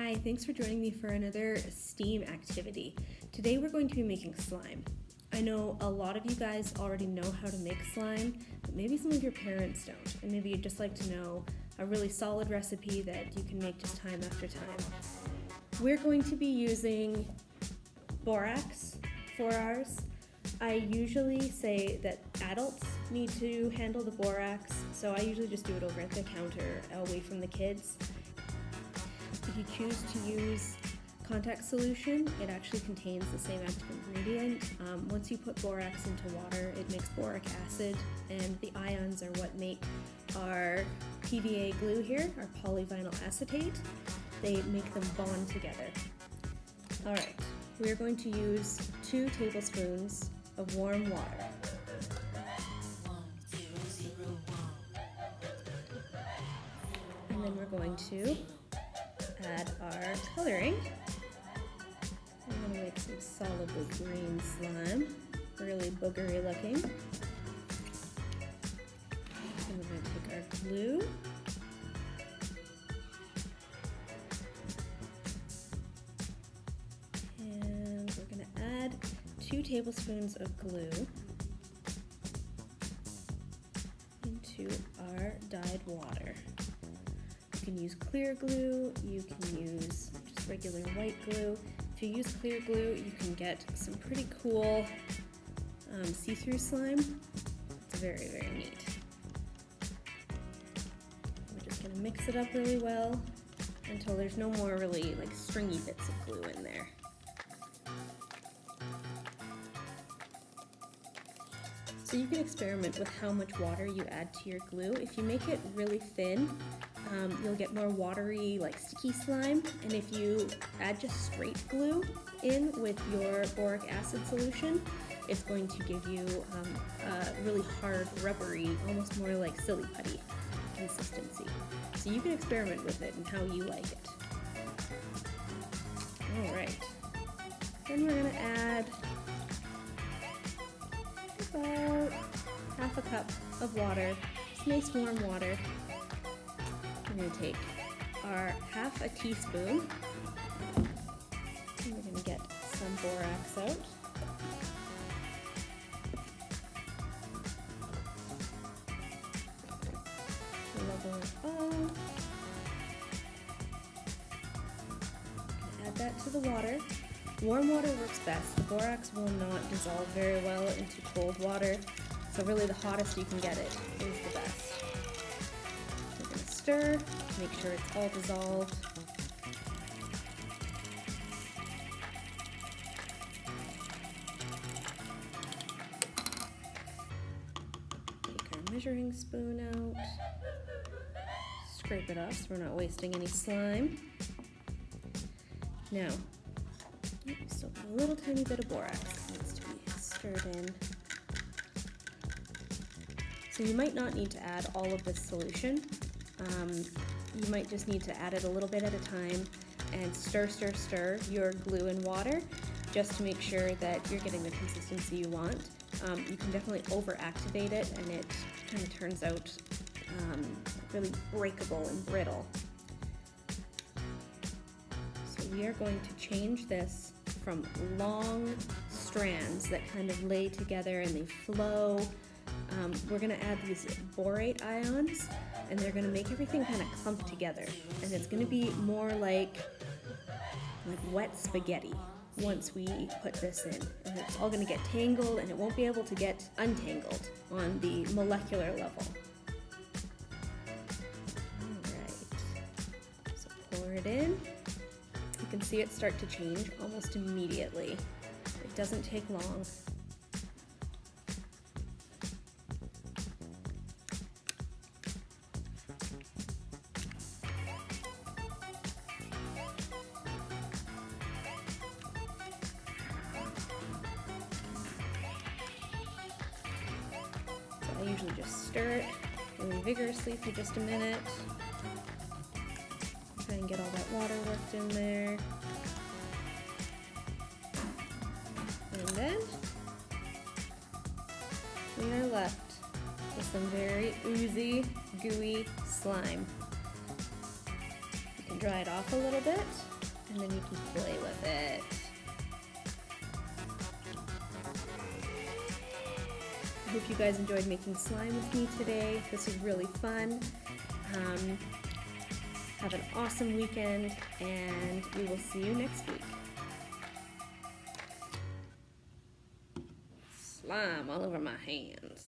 Hi, thanks for joining me for another STEAM activity. Today we're going to be making slime. I know a lot of you guys already know how to make slime, but maybe some of your parents don't, and maybe you'd just like to know a really solid recipe that you can make just time after time. We're going to be using borax for ours. I usually say that adults need to handle the borax, so I usually just do it over at the counter away from the kids. If you choose to use contact solution, it actually contains the same active ingredient. Once you put borax into water, it makes boric acid, and the ions are what make our PVA glue here, our polyvinyl acetate. They make them bond together. All right, we're going to use 2 tablespoons of warm water. And then we're going to add our coloring. I'm going to make some solidly green slime, really boogery looking. And we're going to take our glue. And we're going to add 2 tablespoons of glue into our dyed water. You can use clear glue, you can use just regular white glue. If you use clear glue, you can get some pretty cool see-through slime. It's very, very neat. We're just gonna mix it up really well until there's no more really like stringy bits of glue in there. So you can experiment with how much water you add to your glue. If you make it really thin, you'll get more watery, like sticky slime. And if you add just straight glue in with your boric acid solution, it's going to give you a really hard, rubbery, almost more like silly putty consistency. So you can experiment with it and how you like it. All right. Then we're gonna add about half a cup of water, just nice warm water. We're going to take our half a teaspoon, and we're going to get some borax out. Level it all. Add that to the water. Warm water works best. The borax will not dissolve very well into cold water, so really the hottest you can get it is the best. We're going to stir, make sure it's all dissolved. Take our measuring spoon out, scrape it off so we're not wasting any slime. Now, still got a little tiny bit of borax that needs to be stirred in. So you might not need to add all of this solution. You might just need to add it a little bit at a time and stir your glue and water just to make sure that you're getting the consistency you want. You can definitely over-activate it and it kind of turns out really breakable and brittle. So we are going to change this from long strands that kind of lay together and they flow. We're going to add these borate ions, and they're going to make everything kind of clump together, and it's going to be more like wet spaghetti once we put this in, and it's all going to get tangled and it won't be able to get untangled on the molecular level. Alright, so pour it in. You can see it start to change almost immediately. It doesn't take long. I usually just stir it really vigorously for just a minute. Try and get all that water worked in there. And then we are left with some very oozy, gooey slime. You can dry it off a little bit. and then you can play with it. I hope you guys enjoyed making slime with me today. This was really fun. Have an awesome weekend, and we will see you next week. Slime all over my hands.